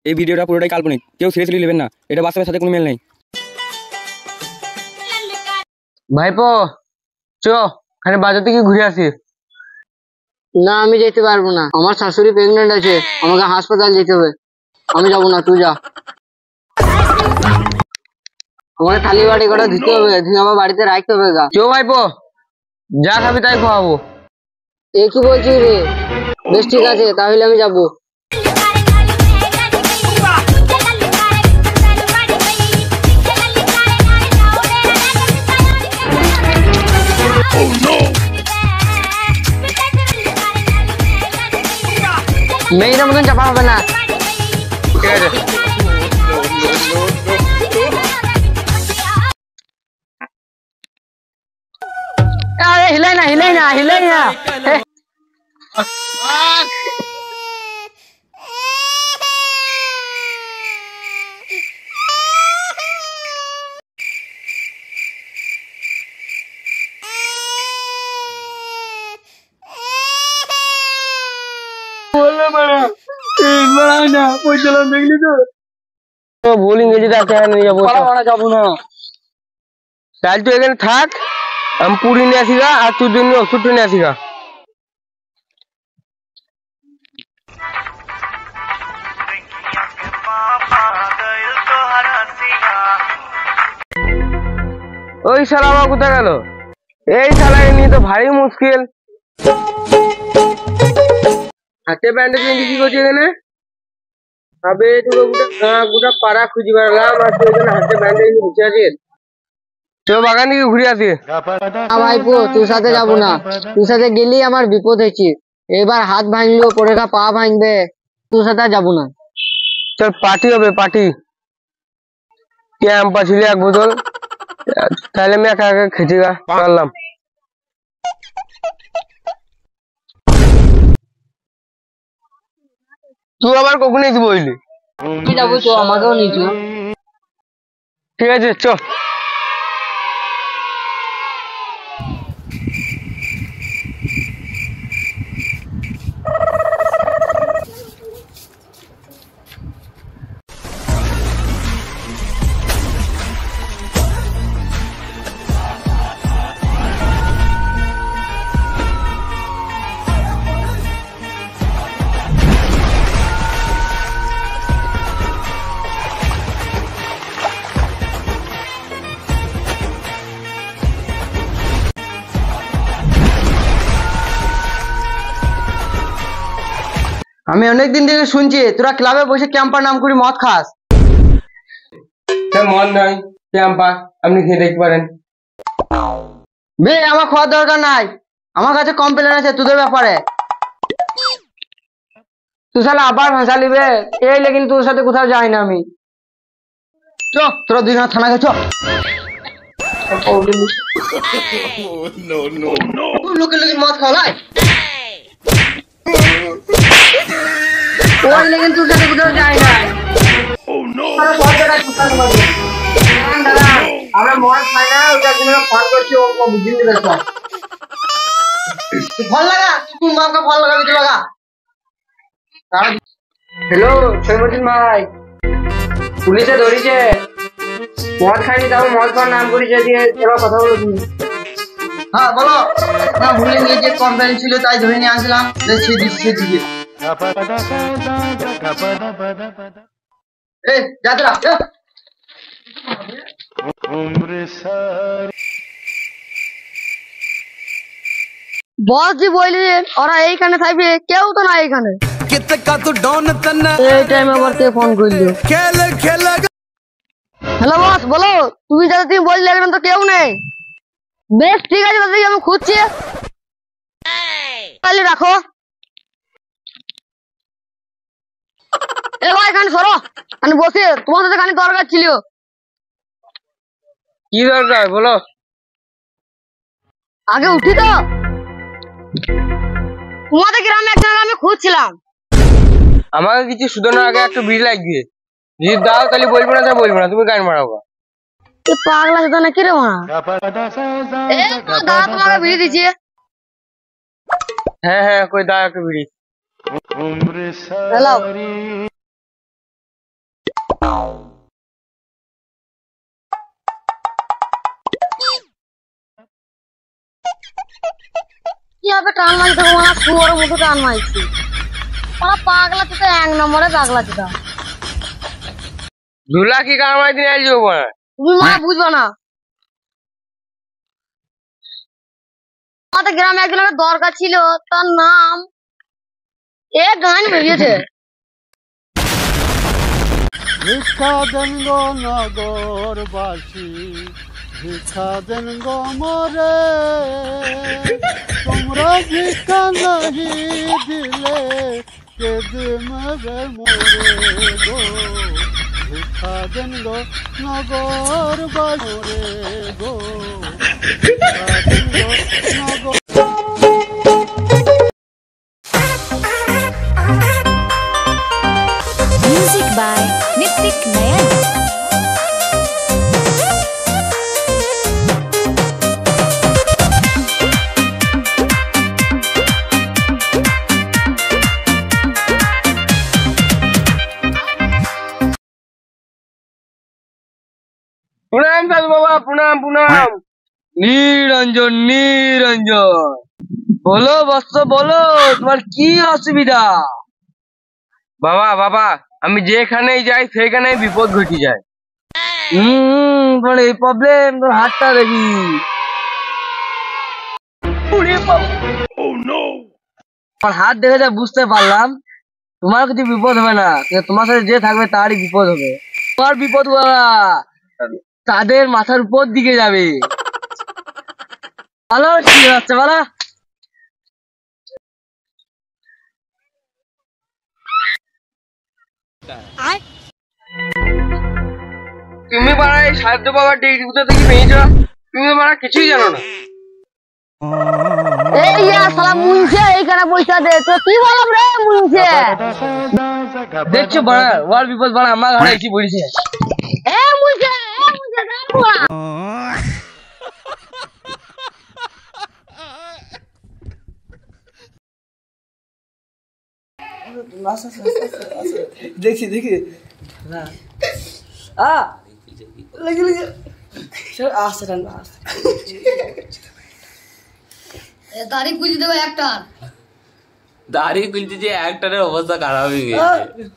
এই ভিডিওটা পুরোটাই কাল্পনিক, কেউ সিরিয়াসলি নেবেন না, এটা বাস্তবের সাথে কোনো মিল নেই। ভাইপো চ খালি বাজার থেকে ঘুরে আসি। না আমি যেতে পারবো না, আমার শাশুড়ি প্রেগনেন্ট আছে, আমাকে হাসপাতাল যেতে হবে। আমি যাবো না, তুই যা। আমাকে থালি বাড়ি কটা দিতে হবে, তুই আমার বাড়িতে রাখতে হবে গা। চো ভাইপো, যা খাবি তাই খাওয়াবো। এ কি বলছিস রে? বেশ ঠিক আছে, তাহলে আমি যাবো। মেয়েটার মতন চাপা হবে না, ঠিক আছে। আরে হিলাই না হিলাই না হিলাই না। ভুল ইংরেজিটা নিয়ে যাবো। যাবো না। তাহলে তুই এখানে থাক, আমি পুরি নিয়ে আসি গা, আর তোর জন্য ওষুধ নিয়ে আসি গা। ওই শালা আবার কোথায় গেল? এই শালাকে নিয়ে তো ভারী মুশকিল। হাতে ব্যান্ডেজ নিয়ে কি করছি এখানে? আবে তোকে গোটা পাড়া খুঁজি বেড়ালাম, আর তুই এখানে হাতে ব্যান্ডেজ নিয়ে বসে আছিস। তো বাগান দিকে ঘুরে আসি। না ভাইপো, তোর সাথে যাবো না, তোর সাথে গেলেই আমার বিপদ হয়েছে। এবার হাত ভাঙলো, পরে পা ভাঙবে, তোর সাথে আর যাবো না। চল পার্টি হবে, পার্টি। ক্যাম্পা ছিল এক বোতল, তাহলে আমি একা একা খেতে গা পারলাম। তুই আবার কখন এসে বললি? তুই যাবো তো, আমাকেও নিচু। ঠিক আছে চ। আমি অনেকদিন থেকে শুনছি তোরা ক্লাবে বসে ক্যাম্পার নাম করে মদ খাস। মন নাই ক্যাম্পা, আপনি খেয়ে দেখতে পারেন। বে আমার খাওয়ার দরকার নাই, আমার কাছে কমপ্লেন আছে তোদের ব্যাপারে। তুই শালা আবার ভাষা লিবে, এই লেকিন তোর সাথে কোথাও যাই না আমি। চ তোরা দুজন থানা গে চ। লোকে লোকে মদ খাওয়াই, ওই লেকিন তোর সাথে কোথাও যাই না। দাদা আমরা মদ খাই না, ওটার জন্য ফোন করছি, ও বুঝিয়ে দিবে। ফল লাগা, তুই মাকে ফল লাগাবি তো লাগা। হ্যালো সৈমুদ্দিন ভাই, পুলিশে ধরেছে, মদ খাইনি তাও মদ খাওয়ার নাম করেছে, দিয়ে এবার কথা বলো তুমি। হ্যাঁ বলো। না ভুলে নিয়ে যে কমপ্লেন ছিল তাই ধরে নিয়ে আসলাম, সে দিচ্ছে দিকে। এই যাত্রা বস জি বললি ওরা এইখানে থাকবে, কেউ তো না এইখানে। এই টাইমে আবার কে ফোন করলো? হ্যালো বস বলো, তুমি যাতে তুমি বললে এখানে তো কেউ নেই। বেশ ঠিক আছে, তাদেরকে আমি খুঁজছি, তাহলে রাখো। এ ভাই এখানে সরো, আমি বসে তোমার সাথে খানি দরকার ছিল। কি দরকার বলো? আগে উঠি তো, তোমাদের গ্রামে একজন আমি খুঁজছিলাম। আমাকে কিছু শুধরানোর আগে একটা বিড়ি লাগবে, যদি দাও তাহলে বলবো না, তা বলবো না, তুমি গান মারাবো। পাগলা সেটা নাকি রে মা? দাদা তোমাকে বিড়ি দিচ্ছে। হ্যাঁ হ্যাঁ কই দাও একটা বিড়ি। হ্যালো কি হবে টান মারতে তোমার শুয়োর মতো টান মারছি ওরা পাগলা তো এক নম্বরে পাগলা ছিল ঝুলা কি কামাই দিন আসবো বড় তুমি মা বুঝবো না আমাদের গ্রামে একজনের দরকার ছিল তার নাম এ গান বেরিয়েছে ভিক্ষা দেন গো নগরবাসী ভিক্ষা দেন গো মরে তোমরা ভিক্ষা নাহি দিলে কে দেবে মরে গো ভিক্ষা দেন গো নগরবাসী মরে গো ভিক্ষা দেন গো নগর Music by Nitik Nayan. প্রণাম সাধু বাবা, প্রণাম প্রণাম। নিরঞ্জন নিরঞ্জন, বলো বৎস বলো, তোমার কি অসুবিধা? বাবা বাবা, আমি যেখানেই যাই সেখানেই বিপদ ঘটে যায়। তোমার এই প্রবলেম, তোর হাতটা দেখি। আমার হাত দেখে যা বুঝতে পারলাম তোমার কিছু বিপদ হবে না, কিন্তু তোমার সাথে যে থাকবে তারই বিপদ হবে। তোমার বিপদ বাবা তাদের মাথার উপর দিকে যাবে। ভালো কি হচ্ছে বলা? তুমি বাড়া এই সাহায্য বাবার ডিগ্রি কোথা থেকে পেয়েছ? তুমি তো বাড়া কিছুই জানো না। এই সালা মুনছে এইখানে পয়সা দে তো কি বলব রে মুনছে দেখছো বাড়া ওর বিপদ বাড়া আমার ঘরে এসে পড়েছে। এ মুনছে দাঁড়া দেখি দেখি লেগে লেগে আসতে দাড়ি খুলে দেবো একটা দাড়ি খুলতে যে একটারের অবস্থা খারাপ হয়ে গেছে।